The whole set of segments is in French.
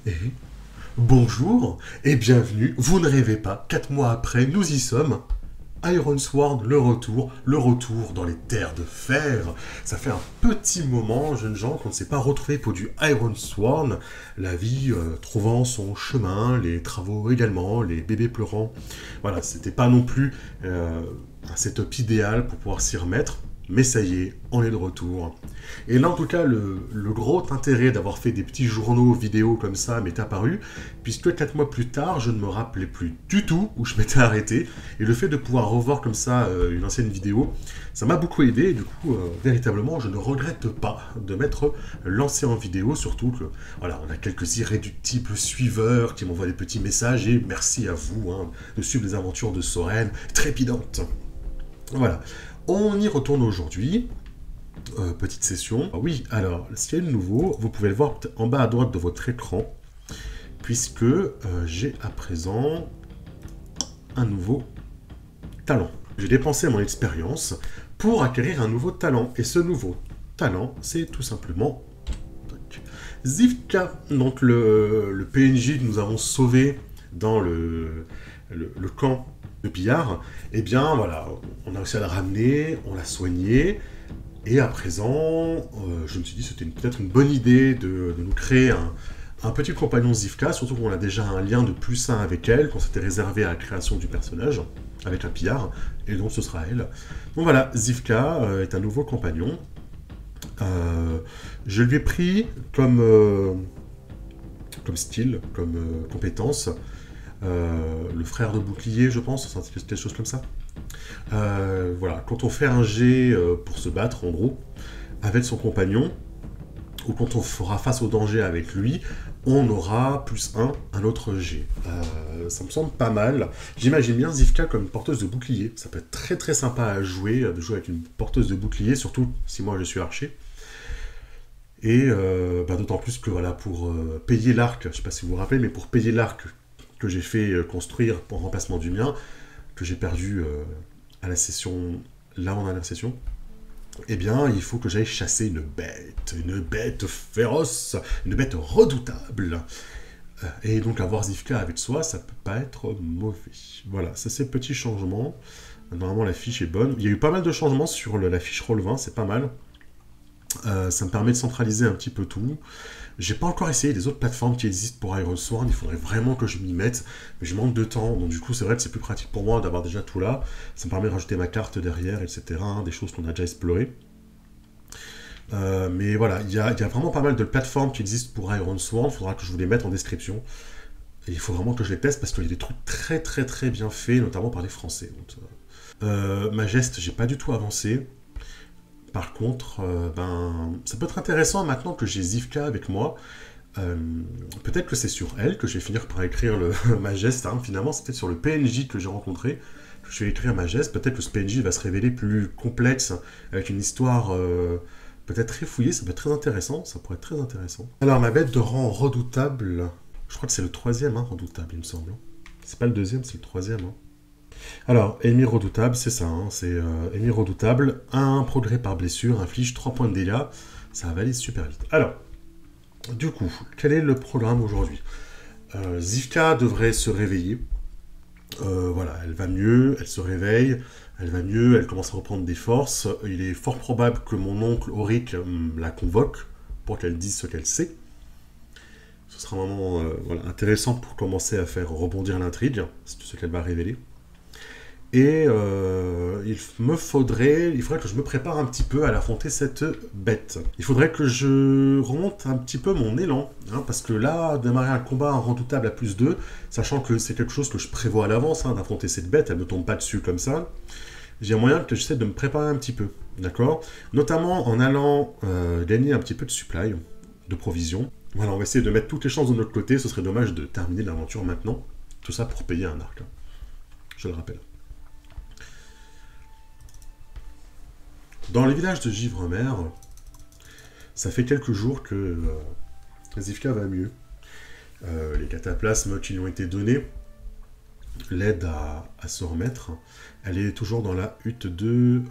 Et bonjour et bienvenue, vous ne rêvez pas, 4 mois après, nous y sommes. Ironsworn, le retour dans les terres de fer. Ça fait un petit moment, jeunes gens, qu'on ne s'est pas retrouvé pour du Ironsworn. La vie trouvant son chemin, les travaux également, les bébés pleurant. Voilà, c'était pas non plus un setup idéal pour pouvoir s'y remettre. Mais ça y est, on est de retour. Et là, en tout cas, le gros intérêt d'avoir fait des petits journaux vidéo comme ça m'est apparu, puisque 4 mois plus tard, je ne me rappelais plus du tout où je m'étais arrêté. Et le fait de pouvoir revoir comme ça une ancienne vidéo, ça m'a beaucoup aidé. Et du coup, véritablement, je ne regrette pas de m'être lancé en vidéo, surtout que, voilà, on a quelques irréductibles suiveurs qui m'envoient des petits messages, et merci à vous hein, de suivre les aventures de Soren, trépidantes. Voilà. On y retourne aujourd'hui. Petite session. Ah oui, alors, ce qu'il y a de nouveau, vous pouvez le voir en bas à droite de votre écran, puisque j'ai à présent un nouveau talent. J'ai dépensé mon expérience pour acquérir un nouveau talent. Et ce nouveau talent, c'est tout simplement Zivka, donc le PNJ que nous avons sauvé dans le camp de pillard. Eh bien, voilà, on a réussi à la ramener, on l'a soignée. Et à présent, je me suis dit que c'était peut-être une bonne idée de nous créer un petit compagnon Zivka, surtout qu'on a déjà un lien de plus un avec elle, qu'on s'était réservé à la création du personnage, avec un pillard, et donc ce sera elle. Donc voilà, Zivka est un nouveau compagnon. Je lui ai pris comme style, comme compétence, le frère de bouclier, je pense, quelque chose comme ça. Voilà, quand on fait un jet pour se battre, en gros, avec son compagnon, ou quand on fera face au danger avec lui, on aura plus un autre jet. Ça me semble pas mal. J'imagine bien Zivka comme une porteuse de bouclier. Ça peut être très très sympa à jouer, de jouer avec une porteuse de bouclier, surtout si moi je suis archer. Et d'autant plus que voilà, pour payer l'arc, je sais pas si vous vous rappelez, mais pour payer l'arc que j'ai fait construire en remplacement du mien, que j'ai perdu à la session, là en dernière session, eh bien, il faut que j'aille chasser une bête féroce, une bête redoutable. Et donc avoir Zivka avec soi, ça peut pas être mauvais. Voilà, ça c'est le petit changement. Normalement la fiche est bonne. Il y a eu pas mal de changements sur la fiche Roll20, c'est pas mal. Ça me permet de centraliser un petit peu tout. J'ai pas encore essayé les autres plateformes qui existent pour Ironsworn, il faudrait vraiment que je m'y mette, mais je manque de temps, donc du coup c'est vrai que c'est plus pratique pour moi d'avoir déjà tout là, ça me permet de rajouter ma carte derrière, etc., hein, des choses qu'on a déjà explorées. Mais voilà, il y a vraiment pas mal de plateformes qui existent pour Ironsworn, il faudra que je vous les mette en description, et il faut vraiment que je les teste parce qu'il y a des trucs très très très bien faits, notamment par les Français. Donc, ma geste, j'ai pas du tout avancé. Par contre, ça peut être intéressant maintenant que j'ai Zivka avec moi. Peut-être que c'est sur elle que je vais finir par écrire ma geste. Hein. Finalement, c'est peut-être sur le PNJ que j'ai rencontré que je vais écrire ma geste. Peut-être que ce PNJ va se révéler plus complexe, avec une histoire peut-être très fouillée. Ça peut être très intéressant. Ça pourrait être très intéressant. Alors, ma bête de rang redoutable. Je crois que c'est le troisième, hein, redoutable, il me semble. C'est pas le deuxième, c'est le troisième. Hein. Alors, ennemi redoutable, c'est ça, hein, c'est ennemi redoutable, 1 progrès par blessure, inflige 3 points de dégâts, ça va aller super vite. Alors, du coup, quel est le programme aujourd'hui? Zivka devrait se réveiller, voilà, elle va mieux, elle se réveille, elle va mieux, elle commence à reprendre des forces, il est fort probable que mon oncle Auric la convoque pour qu'elle dise ce qu'elle sait. Ce sera un moment voilà, intéressant pour commencer à faire rebondir l'intrigue, c'est ce qu'elle va révéler. Et il faudrait que je me prépare un petit peu à l'affronter cette bête. Il faudrait que je remonte un petit peu mon élan, hein, parce que là, démarrer un combat en redoutable à +2, sachant que c'est quelque chose que je prévois à l'avance, hein, d'affronter cette bête, elle ne me tombe pas dessus comme ça, j'ai moyen que j'essaie de me préparer un petit peu, d'accord? Notamment en allant gagner un petit peu de supply, de provisions. Voilà, on va essayer de mettre toutes les chances de notre côté, ce serait dommage de terminer l'aventure maintenant. Tout ça pour payer un arc, hein, je le rappelle. Dans les villages de Givremer, ça fait quelques jours que Zivka va mieux. Les cataplasmes qui lui ont été donnés l'aident à se remettre. Elle est toujours dans la hutte de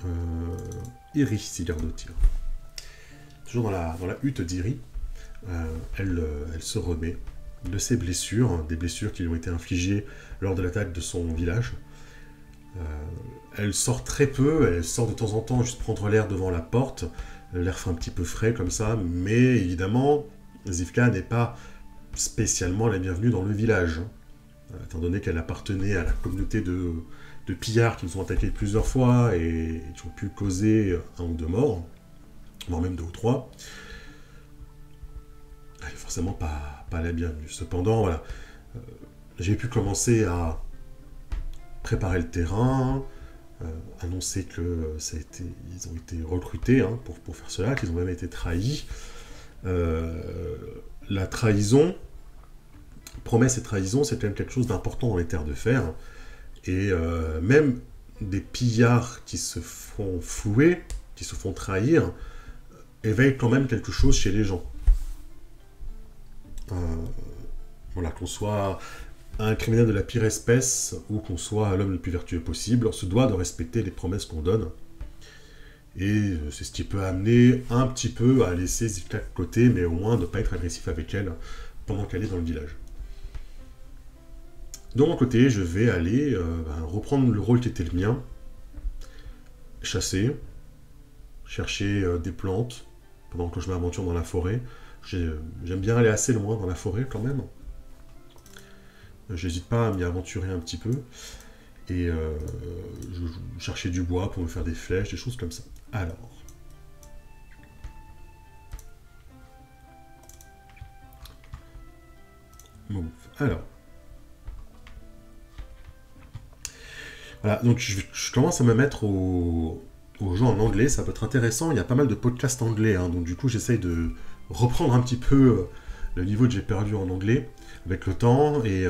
Iri, Sigardotir. Toujours dans la hutte d'Iri. Elle se remet. de ses blessures, des blessures qui lui ont été infligées lors de l'attaque de son village. Elle sort très peu, elle sort de temps en temps juste prendre l'air devant la porte, l'air fait un petit peu frais comme ça, mais évidemment, Zivka n'est pas spécialement la bienvenue dans le village, étant donné qu'elle appartenait à la communauté de pillards qui nous ont attaqués plusieurs fois et qui ont pu causer 1 ou 2 morts, voire même 2 ou 3. Elle n'est forcément pas la bienvenue. Cependant, voilà, j'ai pu commencer à préparer le terrain, annoncer que ils ont été recrutés pour faire cela, qu'ils ont même été trahis. La trahison, promesse et trahison, c'est quand même quelque chose d'important dans les terres de fer. Et même des pillards qui se font flouer, qui se font trahir, éveillent quand même quelque chose chez les gens. Voilà, qu'on soit un criminel de la pire espèce ou qu'on soit l'homme le plus vertueux possible, on se doit de respecter les promesses qu'on donne. Et c'est ce qui peut amener un petit peu à laisser Zivka de côté, mais au moins de ne pas être agressif avec elle pendant qu'elle est dans le village. De mon côté, je vais aller reprendre le rôle qui était le mien, chasser, chercher des plantes pendant que je m'aventure dans la forêt. J'aime bien aller assez loin dans la forêt quand même. J'hésite pas à m'y aventurer un petit peu. Et je cherchais du bois pour me faire des flèches, des choses comme ça. Alors. Move. Alors. Voilà, donc je commence à me mettre au jeu en anglais, ça peut être intéressant, il y a pas mal de podcasts anglais, donc du coup j'essaye de reprendre un petit peu le niveau que j'ai perdu en anglais avec le temps et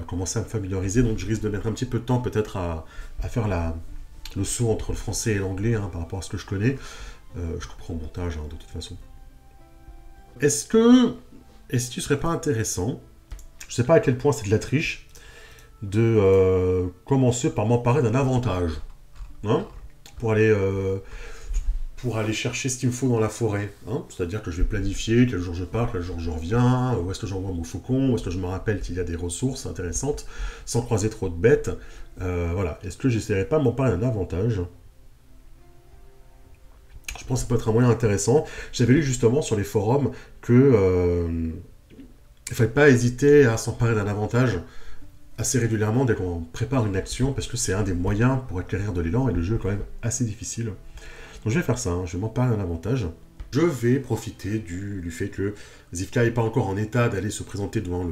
commencer à me familiariser, donc je risque de mettre un petit peu de temps peut-être à faire le saut entre le français et l'anglais par rapport à ce que je connais. Je comprends le montage de toute façon. Est-ce que ce serait pas intéressant, je sais pas à quel point c'est de la triche, de commencer par m'emparer d'un avantage, pour aller chercher ce qu'il me faut dans la forêt, c'est-à-dire que je vais planifier quel jour je pars, quel jour je reviens, où est-ce que j'envoie mon faucon, où est-ce que je me rappelle qu'il y a des ressources intéressantes, sans croiser trop de bêtes, voilà, est-ce que j'essaierai pas de m'emparer d'un avantage? Je pense que ça peut être un moyen intéressant. J'avais lu justement sur les forums que il ne fallait pas hésiter à s'emparer d'un avantage assez régulièrement dès qu'on prépare une action, parce que c'est un des moyens pour acquérir de l'élan, et le jeu est quand même assez difficile. Donc je vais faire ça, je vais m'emparer d'un avantage. Je vais profiter du fait que Zivka n'est pas encore en état d'aller se présenter devant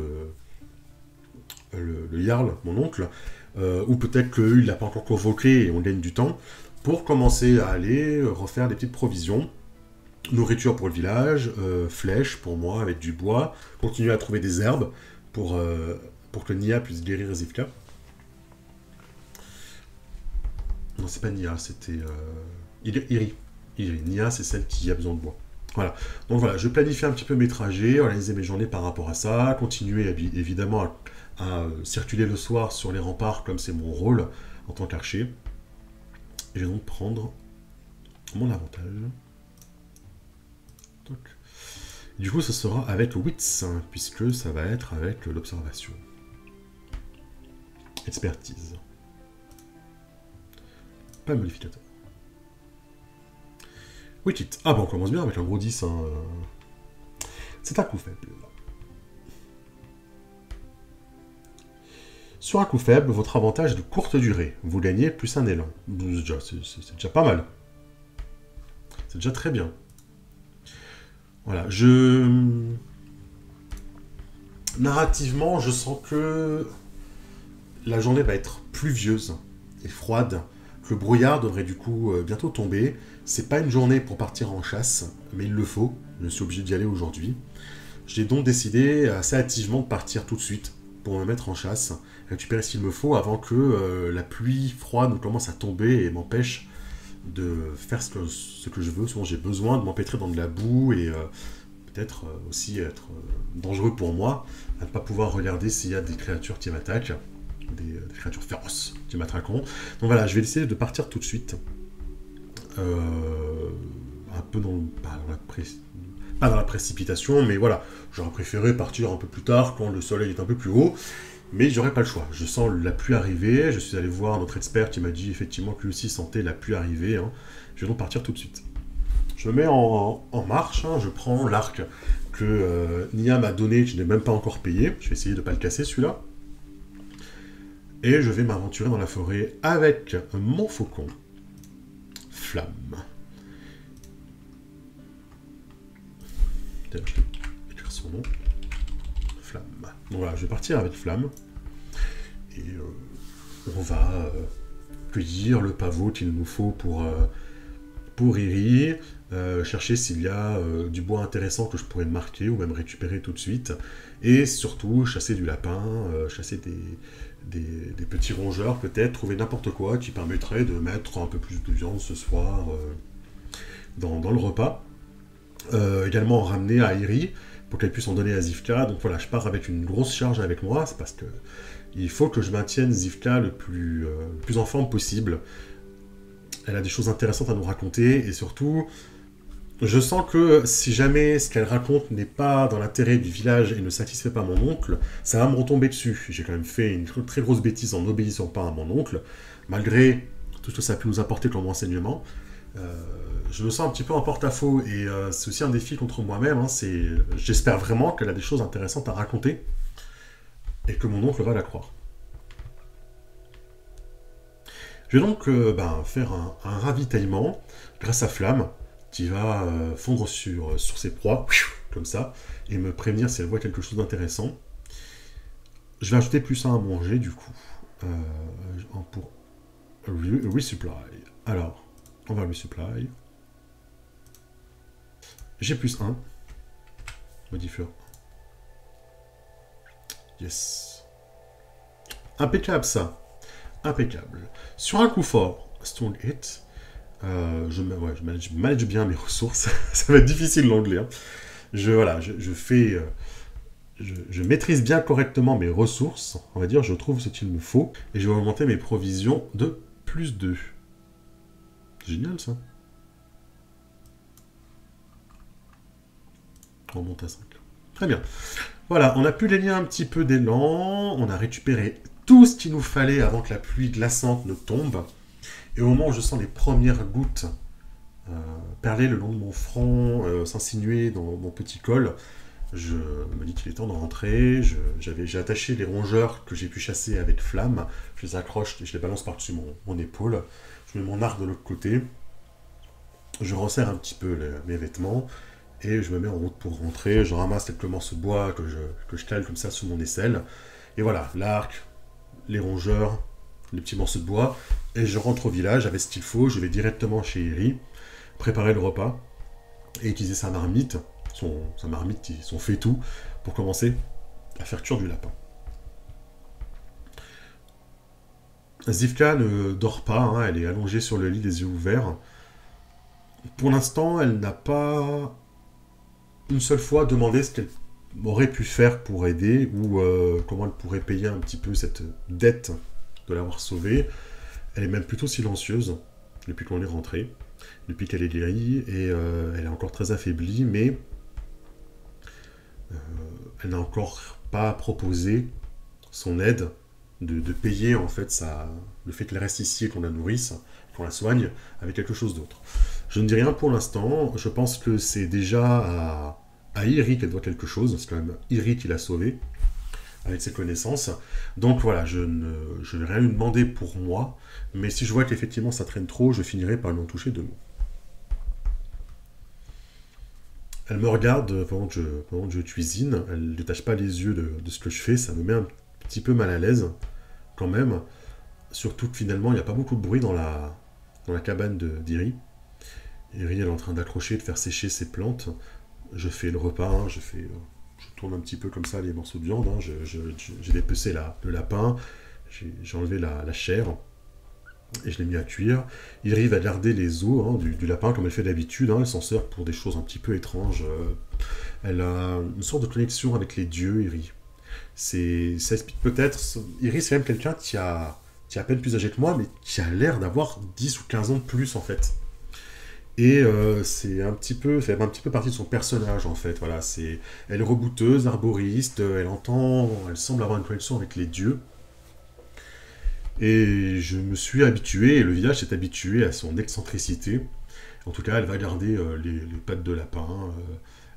le Jarl, mon oncle, ou peut-être qu'il ne l'a pas encore convoqué et on gagne du temps, pour commencer à aller refaire des petites provisions, nourriture pour le village, flèches pour moi avec du bois, continuer à trouver des herbes pour que Nia puisse guérir Zivka. Non, c'est pas Nia, c'était Iri. Nia, c'est celle qui a besoin de bois. Voilà. Donc voilà, je planifie un petit peu mes trajets, organiser mes journées par rapport à ça, continuer évidemment à circuler le soir sur les remparts comme c'est mon rôle en tant qu'archer. Et je vais donc prendre mon avantage. Donc. Du coup, ce sera avec Wits, puisque ça va être avec l'observation. Expertise. Pas de modificateur. Witch it. Ah bah on commence bien avec un gros 10. C'est un coup faible. Sur un coup faible, votre avantage est de courte durée. Vous gagnez plus un élan. C'est déjà pas mal. C'est déjà très bien. Voilà, narrativement, je sens que la journée va être pluvieuse et froide, que le brouillard devrait du coup bientôt tomber. C'est pas une journée pour partir en chasse, mais il le faut. Je suis obligé d'y aller aujourd'hui. J'ai donc décidé assez hâtivement de partir tout de suite pour me mettre en chasse, récupérer ce qu'il me faut avant que la pluie froide ne commence à tomber et m'empêche de faire ce que je veux. Souvent j'ai besoin de m'empêtrer dans de la boue et peut-être aussi être dangereux pour moi, à ne pas pouvoir regarder s'il y a des créatures qui m'attaquent, des créatures féroces qui m'attaqueront. Donc voilà, je vais essayer de partir tout de suite. Un peu Pas dans la précipitation, mais voilà, j'aurais préféré partir un peu plus tard, quand le soleil est un peu plus haut, mais j'aurais pas le choix. Je sens la pluie arriver, je suis allé voir notre expert qui m'a dit effectivement que lui aussi sentait la pluie arriver, hein. Je vais donc partir tout de suite. Je me mets en marche, hein, je prends l'arc que Nia m'a donné, que je n'ai même pas encore payé, je vais essayer de ne pas le casser celui-là, et je vais m'aventurer dans la forêt avec mon faucon, Flamme. D'ailleurs, je vais écrire son nom, Flamme. Donc voilà, je vais partir avec Flamme, et on va cueillir le pavot qu'il nous faut pour Iri, chercher s'il y a du bois intéressant que je pourrais marquer ou même récupérer tout de suite, et surtout chasser du lapin, chasser des petits rongeurs peut-être, trouver n'importe quoi qui permettrait de mettre un peu plus de viande ce soir dans le repas. Également ramener à Iri pour qu'elle puisse en donner à Zivka. Donc voilà, je pars avec une grosse charge avec moi, c'est parce que il faut que je maintienne Zivka le plus en forme possible. Elle a des choses intéressantes à nous raconter, et surtout, je sens que si jamais ce qu'elle raconte n'est pas dans l'intérêt du village et ne satisfait pas mon oncle, ça va me retomber dessus. J'ai quand même fait une très grosse bêtise en n'obéissant pas à mon oncle, malgré tout ce que ça a pu nous apporter comme enseignement. Je me sens un petit peu en porte-à-faux, et c'est aussi un défi contre moi-même. Hein, j'espère vraiment qu'elle a des choses intéressantes à raconter, et que mon oncle va la croire. Je vais donc faire un ravitaillement grâce à Flamme, qui va fondre sur ses proies, comme ça, et me prévenir si elle voit quelque chose d'intéressant. Je vais ajouter plus 1 à manger, du coup, pour resupply. Alors, on va resupply. J'ai plus 1. Modifier. Yes. Impeccable, ça. Impeccable. Sur un coup fort, Stone Hit, je manage bien mes ressources. Ça va être difficile l'anglais. Hein. Je maîtrise bien correctement mes ressources. On va dire, je trouve ce qu'il me faut. Et je vais augmenter mes provisions de plus 2. Génial, ça. On monte à 5. Très bien. Voilà, on a pu gagner un petit peu d'élan. On a récupéré tout ce qu'il nous fallait avant que la pluie glaçante ne tombe. Et au moment où je sens les premières gouttes perler le long de mon front, s'insinuer dans mon petit col, je me dis qu'il est temps de rentrer. J'ai attaché les rongeurs que j'ai pu chasser avec Flamme. Je les accroche et je les balance par-dessus mon épaule. Je mets mon arc de l'autre côté. Je resserre un petit peu mes vêtements. Et je me mets en route pour rentrer. Je ramasse quelques morceaux de bois que je cale comme ça sous mon aisselle. Et voilà, l'arc, les rongeurs, les petits morceaux de bois, et je rentre au village avec ce qu'il faut. Je vais directement chez Iri, préparer le repas, et utiliser sa marmite, son fait-tout, pour commencer à faire cuire du lapin. Zivka ne dort pas, hein, elle est allongée sur le lit, les yeux ouverts. Pour l'instant, elle n'a pas une seule fois demandé ce qu'elle aurait pu faire pour aider, ou comment elle pourrait payer un petit peu cette dette de l'avoir sauvée. Elle est même plutôt silencieuse depuis qu'on est rentré, depuis qu'elle est guérie, et elle est encore très affaiblie, mais elle n'a encore pas proposé son aide de payer en fait le fait qu'elle reste ici et qu'on la nourrisse, qu'on la soigne, avec quelque chose d'autre. Je ne dis rien pour l'instant, je pense que c'est déjà à Iri qu'elle doit quelque chose, c'est quand même Iri qui l'a sauvée, avec ses connaissances. Donc voilà, je vais rien lui demander pour moi, mais si je vois qu'effectivement ça traîne trop, je finirai par lui en toucher 2 mots. Elle me regarde pendant que je cuisine, elle ne détache pas les yeux de ce que je fais, ça me met un petit peu mal à l'aise, quand même. Surtout que finalement, il n'y a pas beaucoup de bruit dans la cabane d'Iri. Iri, elle est en train d'accrocher, de faire sécher ses plantes. Je fais le repas, hein, je tourne un petit peu comme ça les morceaux de viande, hein, j'ai dépecé le lapin, j'ai enlevé la chair, et je l'ai mis à cuire. Iri va garder les os hein, du lapin comme elle fait d'habitude, hein, elle s'en sert pour des choses un petit peu étranges. Elle a une sorte de connexion avec les dieux, Iri. Ça explique peut-être... Iri, c'est même quelqu'un qui est à peine plus âgé que moi, mais qui a l'air d'avoir 10 ou 15 ans de plus, en fait. Et c'est un petit peu, fait un petit peu partie de son personnage en fait. Voilà, elle est rebouteuse, arboriste, elle semble avoir une connexion avec les dieux. Et je me suis habitué, et le village s'est habitué à son excentricité. En tout cas, elle va garder les pattes de lapin,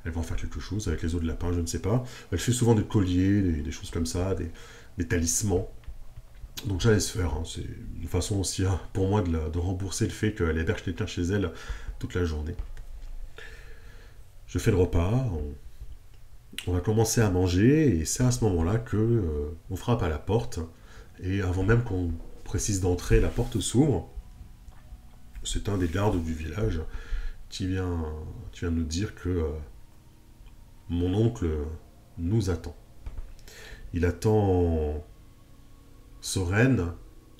elle va en faire quelque chose avec les os de lapin, je ne sais pas. Elle fait souvent des colliers, des choses comme ça, des talismans. Donc j'allais se faire, hein. C'est une façon aussi hein, pour moi de rembourser le fait qu'elle héberge quelqu'un chez elle toute la journée. Je fais le repas, on va commencer à manger, et c'est à ce moment-là que on frappe à la porte. Et avant même qu'on précise d'entrer, la porte s'ouvre. C'est un des gardes du village qui vient nous dire que mon oncle nous attend. Il attend Soren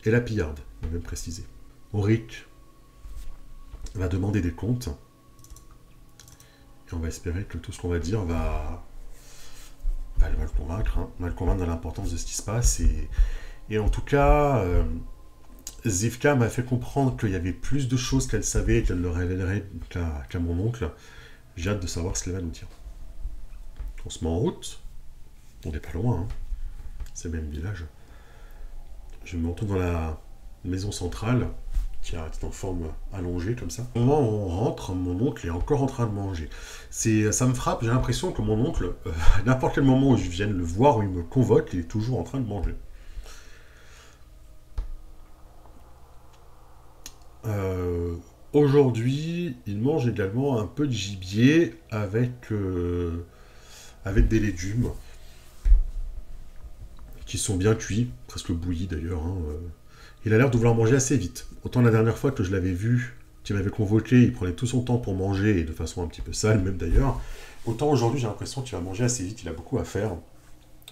et la pillarde, on va même préciser. Auric va demander des comptes, et on va espérer que tout ce qu'on va dire va le convaincre, hein. Va le convaincre de l'importance de ce qui se passe, et en tout cas, Zivka m'a fait comprendre qu'il y avait plus de choses qu'elle savait et qu'elle ne révélerait qu'à mon oncle. J'ai hâte de savoir ce qu'elle va nous dire. On se met en route. On n'est pas loin, hein. C'est le même village. Je me retrouve dans la maison centrale, qui est en forme allongée, comme ça. Au moment où on rentre, mon oncle est encore en train de manger. Ça me frappe, j'ai l'impression que mon oncle, à n'importe quel moment où je vienne le voir, où il me convoque, il est toujours en train de manger. Aujourd'hui, il mange également un peu de gibier avec des légumes qui sont bien cuits, presque bouillis d'ailleurs, hein. Il a l'air de vouloir manger assez vite. Autant la dernière fois que je l'avais vu, qu'il m'avait convoqué, il prenait tout son temps pour manger, et de façon un petit peu sale même d'ailleurs. Autant aujourd'hui, j'ai l'impression qu'il va manger assez vite, il a beaucoup à faire.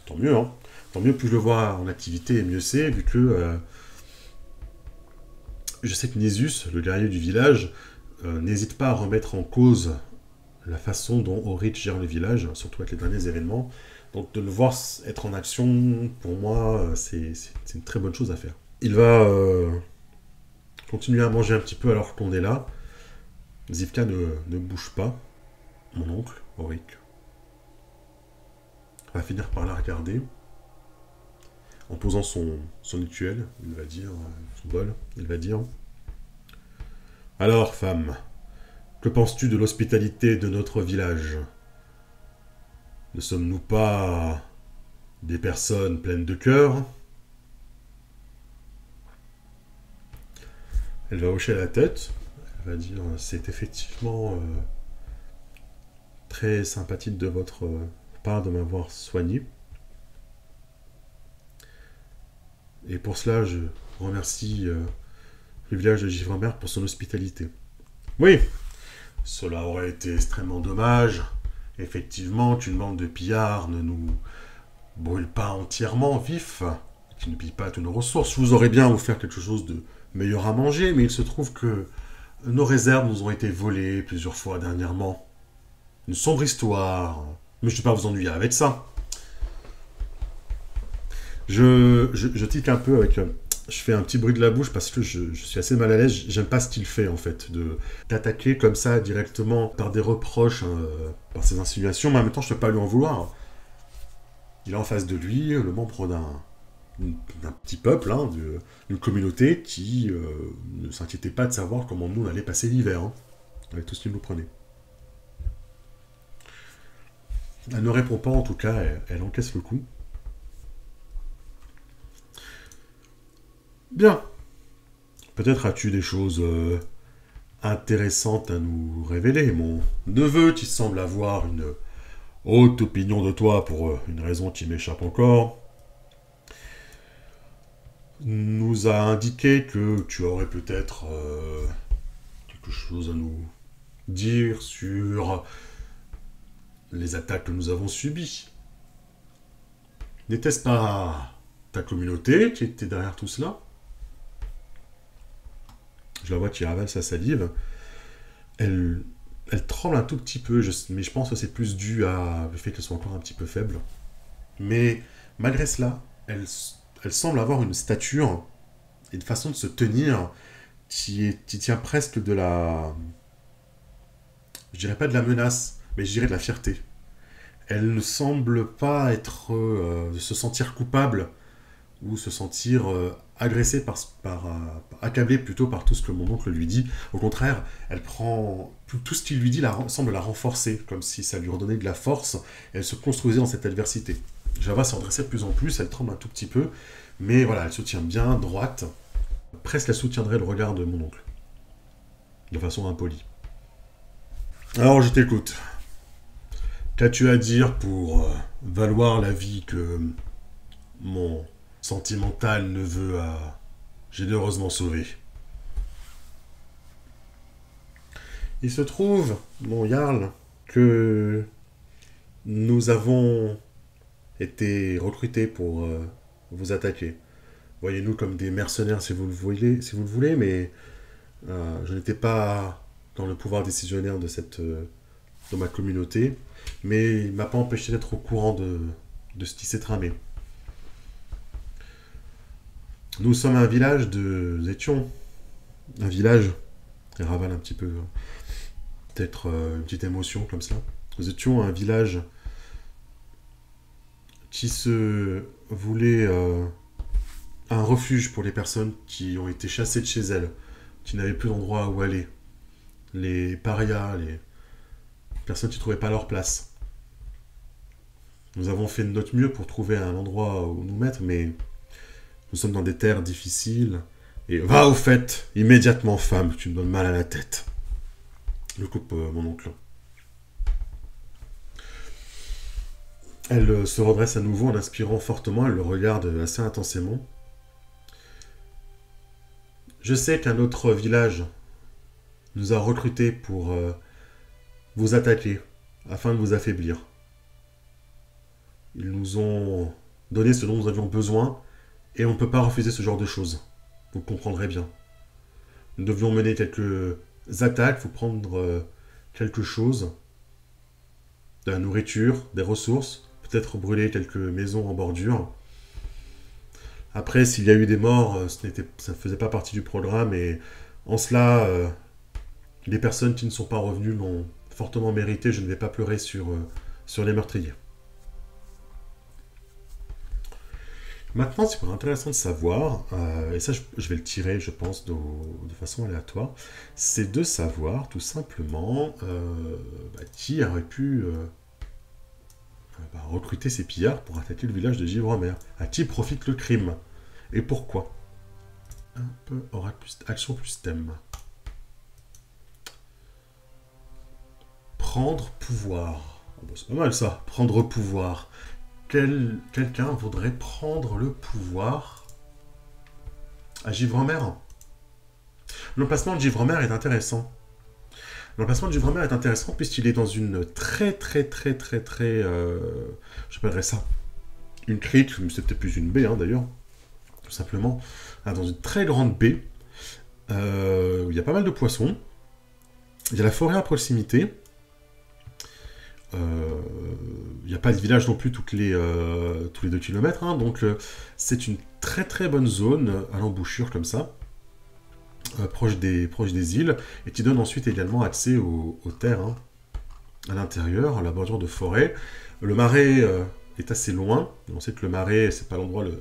Tant mieux, hein. Tant mieux, plus je le vois en activité, et mieux c'est, vu que je sais que Nésus, le guerrier du village, n'hésite pas à remettre en cause la façon dont Aurich gère le village, surtout avec les derniers événements. Donc de le voir être en action, pour moi, c'est une très bonne chose à faire. Il va continuer à manger un petit peu alors qu'on est là. Zivka ne bouge pas. Mon oncle, Auric, va finir par la regarder. En posant son rituel, il va dire, son bol, il va dire: alors, femme, que penses-tu de l'hospitalité de notre village? Ne sommes-nous pas des personnes pleines de cœur? Elle va hocher la tête. Elle va dire: c'est effectivement très sympathique de votre part de m'avoir soigné. Et pour cela, je remercie le village de Givremer pour son hospitalité. Oui, cela aurait été extrêmement dommage. Effectivement, qu'une bande de pillards ne nous brûle pas entièrement vifs, qui ne pille pas toutes nos ressources. Je vous aurais bien vous faire quelque chose de meilleur à manger, mais il se trouve que nos réserves nous ont été volées plusieurs fois dernièrement. Une sombre histoire. Mais je ne vais pas vous ennuyer avec ça. Je tique un peu avec... je fais un petit bruit de la bouche parce que je suis assez mal à l'aise. J'aime pas ce qu'il fait, en fait, d'attaquer comme ça directement par des reproches, hein, par ses insinuations, mais en même temps, je ne peux pas lui en vouloir. Il a en face de lui le membre d'un petit peuple, hein, d'une communauté qui ne s'inquiétait pas de savoir comment nous on allait passer l'hiver, hein, avec tout ce qu'il nous prenait. Elle ne répond pas, en tout cas, elle encaisse le coup. Bien. Peut-être as-tu des choses intéressantes à nous révéler, mon neveu qui semble avoir une haute opinion de toi pour une raison qui m'échappe encore. Nous a indiqué que tu aurais peut-être quelque chose à nous dire sur les attaques que nous avons subies. N'était-ce pas ta communauté qui était derrière tout cela? Je la vois qui ravale sa salive. Elle tremble un tout petit peu, mais je pense que c'est plus dû au fait qu'elle soit encore un petit peu faible. Mais malgré cela, elle semble avoir une stature et une façon de se tenir qui tient presque de la Je dirais pas de la menace, mais je dirais de la fierté. Elle ne semble pas être se sentir coupable ou se sentir agressée accablée plutôt par tout ce que mon oncle lui dit. Au contraire, elle prend tout ce qu'il lui dit semble la renforcer, comme si ça lui redonnait de la force. Et elle se construisait dans cette adversité. Java s'en dressait de plus en plus, elle tremble un tout petit peu, mais voilà, elle se tient bien droite. Presque elle soutiendrait le regard de mon oncle, de façon impolie. Alors je t'écoute. Qu'as-tu à dire pour valoir la vie que mon sentimental neveu a généreusement sauvée? Il se trouve, mon Jarl, que nous avons été recrutés pour vous attaquer. Voyez-nous comme des mercenaires si vous le voulez, mais je n'étais pas dans le pouvoir décisionnaire de ma communauté, mais il ne m'a pas empêché d'être au courant de ce qui s'est tramé. Nous sommes un village de Zétion, un village, et ravale un petit peu, peut-être une petite émotion comme ça. Nous étions un village qui se voulait un refuge pour les personnes qui ont été chassées de chez elles, qui n'avaient plus d'endroit où aller. Les parias, les personnes qui ne trouvaient pas leur place. Nous avons fait de notre mieux pour trouver un endroit où nous mettre, mais nous sommes dans des terres difficiles. Et va au fait, immédiatement, femme, tu me donnes mal à la tête. Le coupe mon oncle. Elle se redresse à nouveau en inspirant fortement, elle le regarde assez intensément. Je sais qu'un autre village nous a recrutés pour vous attaquer, afin de vous affaiblir. Ils nous ont donné ce dont nous avions besoin, et on ne peut pas refuser ce genre de choses. Vous comprendrez bien. Nous devions mener quelques attaques, vous prendre quelque chose, de la nourriture, des ressources, peut-être brûler quelques maisons en bordure. Après, s'il y a eu des morts, ça ne faisait pas partie du programme, et en cela, les personnes qui ne sont pas revenues l'ont fortement mérité. Je ne vais pas pleurer sur les meurtriers. Maintenant, c'est intéressant de savoir, et ça je vais le tirer, je pense, de façon aléatoire, c'est de savoir tout simplement qui aurait pu recruter ces pillards pour attaquer le village de Givremer. À qui profite le crime? Et pourquoi? Un peu action plus thème. Prendre pouvoir. Oh, bah, c'est pas mal ça, prendre pouvoir. Quelqu'un voudrait prendre le pouvoir à Givremer. L'emplacement de Givremer est intéressant. L'emplacement de Givremer est intéressant puisqu'il est dans une j'appellerais ça une crique, mais c'est peut-être plus une baie d'ailleurs, tout simplement. Dans une très grande baie, où il y a pas mal de poissons. Il y a la forêt à proximité. Il n'y a pas de village non plus tous les 2 km, donc c'est une très bonne zone à l'embouchure comme ça, proche des îles, et qui donne ensuite également accès aux terres à l'intérieur, à la bordure de forêt. Le marais est assez loin, on sait que le marais c'est pas l'endroit le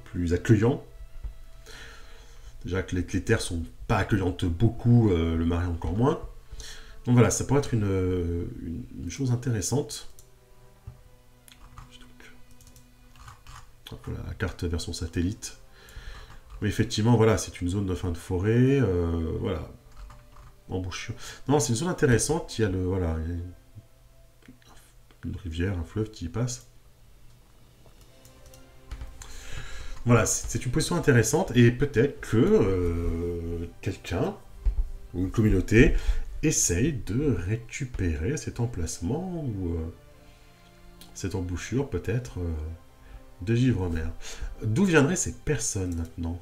plus accueillant. Déjà que les terres sont pas accueillantes beaucoup, le marais encore moins. Donc voilà, ça pourrait être une chose intéressante. Voilà, la carte version satellite. Mais effectivement, voilà, c'est une zone de fin de forêt. Voilà. Embouchure. Non, c'est une zone intéressante. Il y a voilà, il y a une rivière, un fleuve qui y passe. Voilà, c'est une position intéressante. Et peut-être que quelqu'un ou une communauté essaye de récupérer cet emplacement ou cette embouchure peut-être de Givremer. D'où viendraient ces personnes maintenant?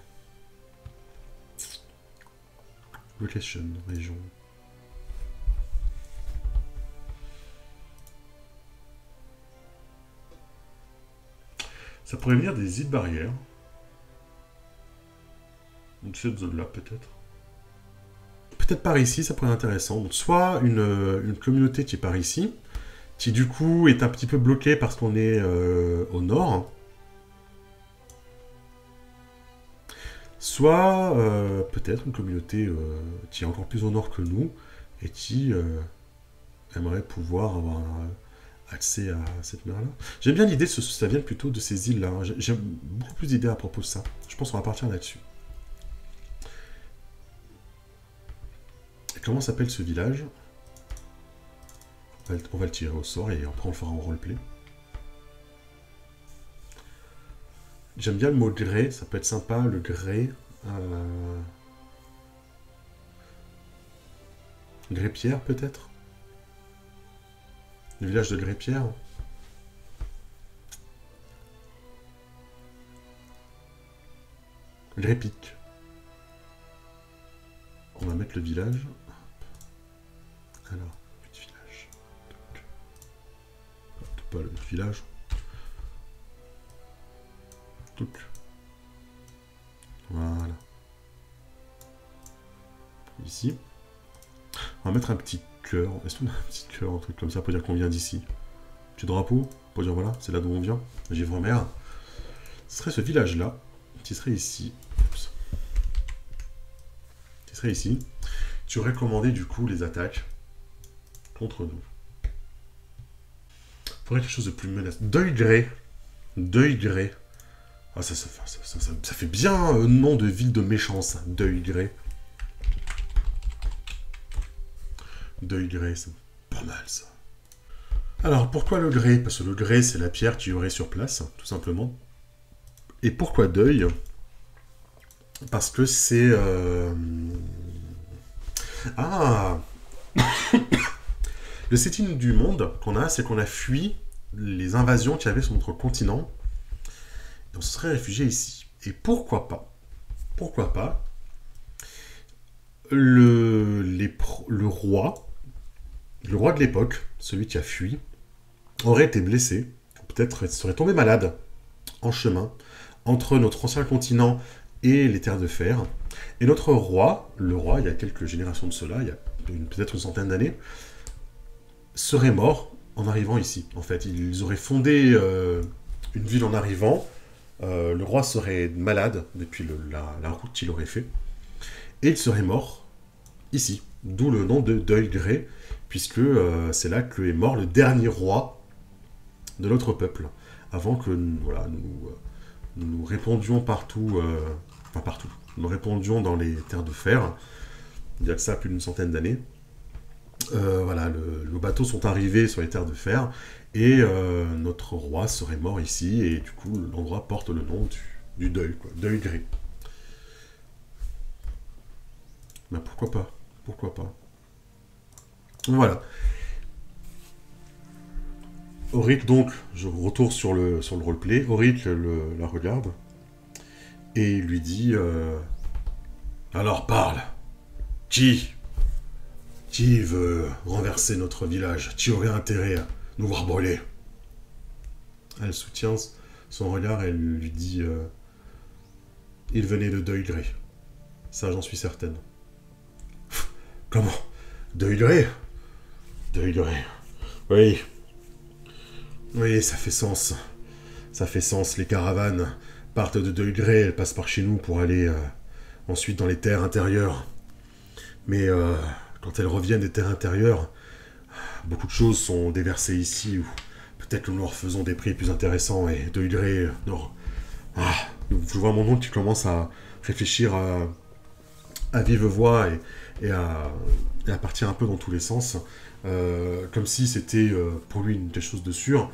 Location, région. Ça pourrait venir des îles barrières. De cette zone-là peut-être. peut-être par ici, ça pourrait être intéressant. Donc, soit une communauté qui est par ici, qui du coup est un petit peu bloquée parce qu'on est au nord. Soit peut-être une communauté qui est encore plus au nord que nous et qui aimerait pouvoir avoir accès à cette mer-là. J'aime bien l'idée que ça vienne plutôt de ces îles-là. J'ai beaucoup plus d'idées à propos de ça. Je pense qu'on va partir là-dessus. Et comment s'appelle ce village? On va le tirer au sort et après on le fera en roleplay. J'aime bien le mot grès, ça peut être sympa, le grès. Grès-Pierre peut-être? Le village de Grès-Pierre. Grès-Pic. On va mettre le village. Alors, petit village. Pas le village. Voilà. Ici. On va mettre un petit cœur. Est-ce qu'on a un petit cœur, un truc comme ça pour dire qu'on vient d'ici? Petit drapeau pour dire voilà, c'est là d'où on vient. Givre-Mer. Ce serait ce village-là, qui serait ici. Oups. Qui serait ici. Tu aurais commandé du coup les attaques contre nous. Il faudrait quelque chose de plus menaçant. Deuil gré. Deuil gré. Ah, ça fait bien un nom de ville de méchant, ça. Deuil gré. Deuil gré, c'est pas mal, ça. Alors, pourquoi le grès? Parce que le grès, c'est la pierre qu'il y aurait sur place, tout simplement. Et pourquoi deuil? Parce que c'est... Ah. Le setting du monde qu'on a, c'est qu'on a fui les invasions qu'il y avait sur notre continent. Et on se serait réfugié ici. Et pourquoi pas? Pourquoi pas le roi de l'époque, celui qui a fui, aurait été blessé, peut-être serait tombé malade en chemin entre notre ancien continent et les terres de fer. Et notre roi, le roi, il y a quelques générations de cela, il y a peut-être une centaine d'années, serait mort en arrivant ici. En fait, ils auraient fondé une ville en arrivant. Le roi serait malade depuis la route qu'il aurait fait. Et il serait mort ici. D'où le nom de Deuil gré, puisque c'est là que est mort le dernier roi de notre peuple. Avant que voilà, nous répandions partout, enfin partout, nous répandions dans les terres de fer, il y a que ça plus d'une centaine d'années. Voilà, nos bateaux sont arrivés sur les terres de fer, et notre roi serait mort ici, et du coup l'endroit porte le nom du deuil, quoi, Deuil gré. Mais pourquoi pas? Pourquoi pas? Voilà. Auric, donc, je retourne sur le roleplay. Auric la regarde et lui dit alors parle. Qui veut renverser notre village? Qui aurait intérêt à nous voir brûler? Elle soutient son regard et elle lui dit il venait de Deuil gré. Ça, j'en suis certaine. Comment? Deuil gré? Deuil gré. Oui. Oui, ça fait sens. Ça fait sens. Les caravanes partent de Deuil gré, elles passent par chez nous pour aller ensuite dans les terres intérieures. Mais quand elles reviennent des terres intérieures, beaucoup de choses sont déversées ici, ou peut-être que nous leur faisons des prix plus intéressants, et Deuil gré... non. Ah, je vois mon oncle qui commence à réfléchir à vive voix et à partir un peu dans tous les sens, comme si c'était pour lui quelque chose de sûr.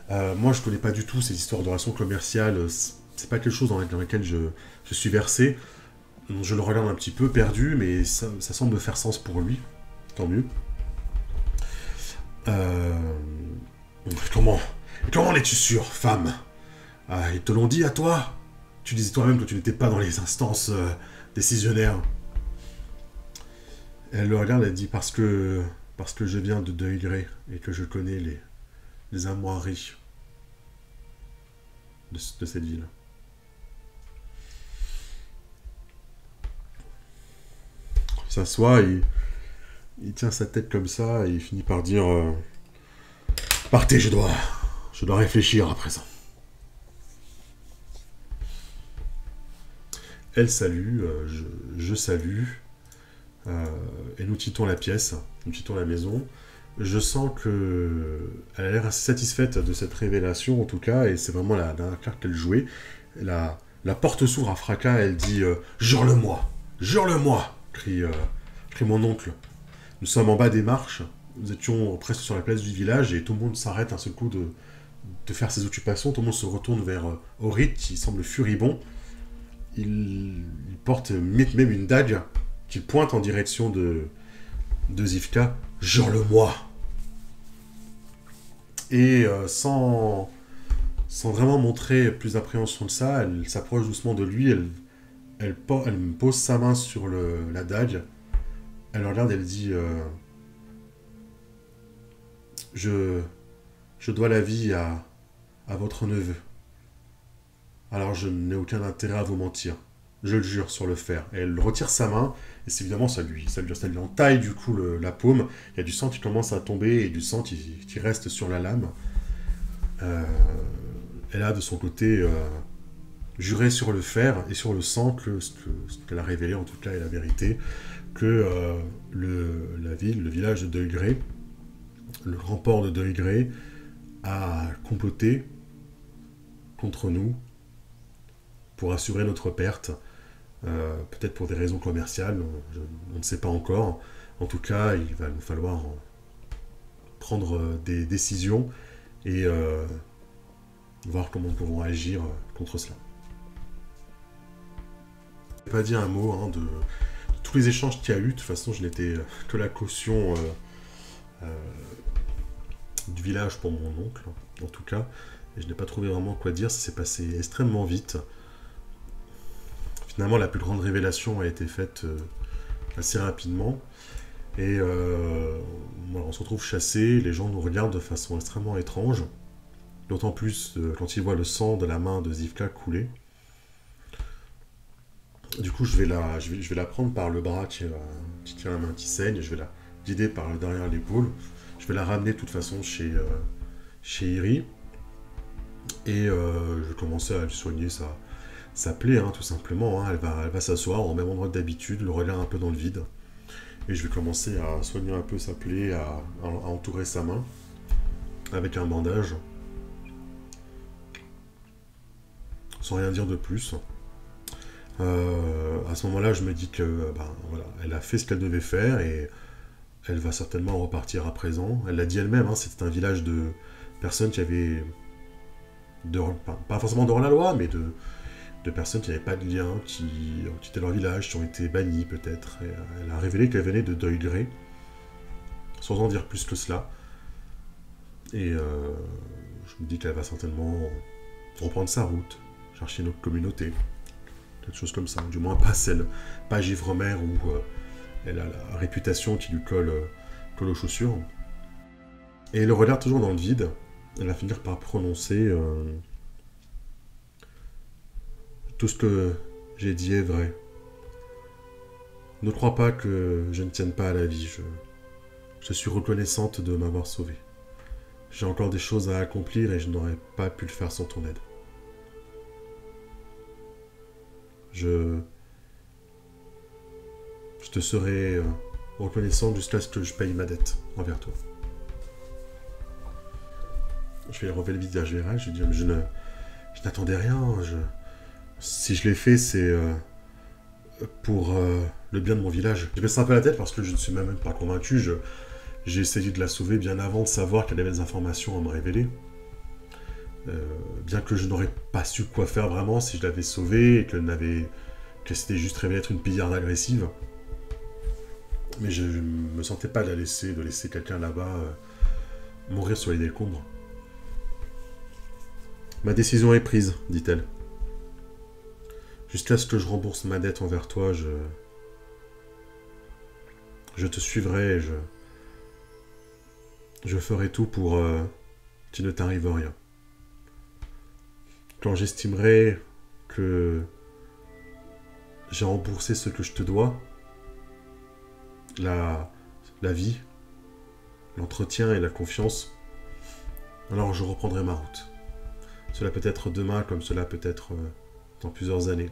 Moi, je connais pas du tout ces histoires de relations commerciales, c'est pas quelque chose dans lequel je suis versé. Je le regarde un petit peu perdu, mais ça semble faire sens pour lui, tant mieux. Comment en es-tu sûr, femme? Ils te l'ont dit à toi? Tu disais toi-même que tu n'étais pas dans les instances décisionnaires. Elle le regarde, elle dit parce que je viens de Deuil gré et que je connais les armoiries de cette ville. s'assoit, il tient sa tête comme ça et il finit par dire partez, je dois réfléchir à présent. Elle salue, je salue, et nous quittons la pièce, nous quittons la maison. Je sens que elle a l'air assez satisfaite de cette révélation, en tout cas, et c'est vraiment la dernière carte qu'elle jouait. La porte s'ouvre à fracas, elle dit jure-le-moi, jure-le-moi, crie mon oncle. Nous sommes en bas des marches, nous étions presque sur la place du village, et tout le monde s'arrête un seul coup de faire ses occupations. Tout le monde se retourne vers Orit, qui semble furibond. Il porte même une dague qu'il pointe en direction de Zivka. Jure-le-moi. Et sans vraiment montrer plus d'appréhension de ça, elle s'approche doucement de lui, elle me pose sa main sur la dague, elle le regarde, elle dit je dois la vie à votre neveu. Alors je n'ai aucun intérêt à vous mentir. Je le jure sur le fer. Et elle retire sa main, et c'est évidemment ça lui entaille du coup la paume. Il y a du sang qui commence à tomber, et du sang qui reste sur la lame. Elle a de son côté juré sur le fer et sur le sang que ce qu'elle a révélé, en tout cas, est la vérité, que le village de Deuilgré, le grand port de Deuilgré, a comploté contre nous pour assurer notre perte, peut-être pour des raisons commerciales, on ne sait pas encore. En tout cas, il va nous falloir prendre des décisions et voir comment nous pouvons agir contre cela. Je n'ai pas dit un mot de tous les échanges qu'il y a eu. De toute façon, je n'étais que la caution du village pour mon oncle, en tout cas. Et je n'ai pas trouvé vraiment quoi dire, ça s'est passé extrêmement vite. Finalement, la plus grande révélation a été faite assez rapidement. Et voilà, on se retrouve chassés, les gens nous regardent de façon extrêmement étrange. D'autant plus quand ils voient le sang de la main de Zivka couler. Du coup, je vais la prendre par le bras qui tient la main qui saigne, et je vais la guider par derrière l'épaule. Je vais la ramener de toute façon chez Iri. Et je vais commencer à lui soigner sa plaie, tout simplement. Elle va s'asseoir au même endroit que d'habitude, le regard un peu dans le vide. Et je vais commencer à soigner un peu sa plaie, à entourer sa main avec un bandage. Sans rien dire de plus. À ce moment-là, je me dis que voilà, elle a fait ce qu'elle devait faire et elle va certainement repartir à présent. Elle l'a dit elle-même, c'était un village de personnes qui avaient, pas forcément dehors la loi, mais de personnes qui n'avaient pas de lien, qui ont quitté leur village, qui ont été bannies peut-être. Et elle a révélé qu'elle venait de Deuilgré, sans en dire plus que cela. Et je me dis qu'elle va certainement reprendre sa route, chercher une autre communauté. Quelque chose comme ça, du moins pas Givremer où elle a la réputation qui lui colle aux chaussures. Et le regard toujours dans le vide, elle va finir par prononcer tout ce que j'ai dit est vrai. Ne crois pas que je ne tienne pas à la vie, je suis reconnaissante de m'avoir sauvée. J'ai encore des choses à accomplir et je n'aurais pas pu le faire sans ton aide. Je te serai reconnaissant jusqu'à ce que je paye ma dette envers toi. Je vais relever le visage vers elle, je lui dis, je n'attendais rien, si je l'ai fait, c'est pour le bien de mon village. Je baisse un peu la tête parce que je ne suis même pas convaincu, j'ai essayé de la sauver bien avant de savoir qu'elle avait des informations à me révéler. Bien que je n'aurais pas su quoi faire vraiment si je l'avais sauvée et qu'elle s'était juste révélée être une pillarde agressive. Mais je ne me sentais pas de laisser quelqu'un là-bas mourir sur les décombres. Ma décision est prise, dit-elle. Jusqu'à ce que je rembourse ma dette envers toi, je te suivrai et je ferai tout pour qu'il ne t'arrive rien. Quand j'estimerai que j'ai remboursé ce que je te dois, la, la vie, l'entretien et la confiance, alors je reprendrai ma route. Cela peut être demain comme cela peut être dans plusieurs années.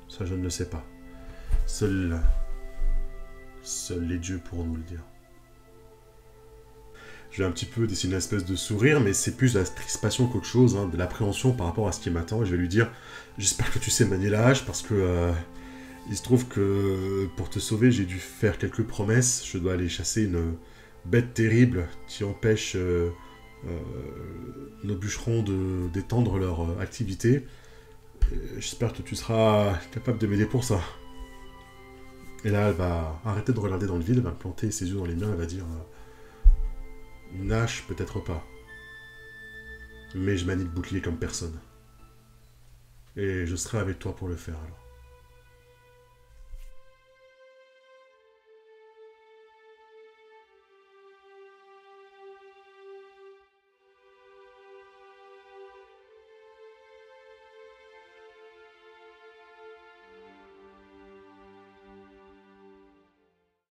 Ça, je ne le sais pas. Seuls les dieux pourront nous le dire. Je vais un petit peu dessiner une espèce de sourire, mais c'est plus de la crispation qu'autre chose, hein, de l'appréhension par rapport à ce qui m'attend. Je vais lui dire, j'espère que tu sais manier la hache, parce que il se trouve que pour te sauver, j'ai dû faire quelques promesses. Je dois aller chasser une bête terrible qui empêche nos bûcherons d'étendre leur activité. J'espère que tu seras capable de m'aider pour ça. Et là, elle va arrêter de regarder dans le vide, elle va planter ses yeux dans les miens, elle va dire une hache, peut-être pas. Mais je manie le bouclier comme personne. Et je serai avec toi pour le faire alors.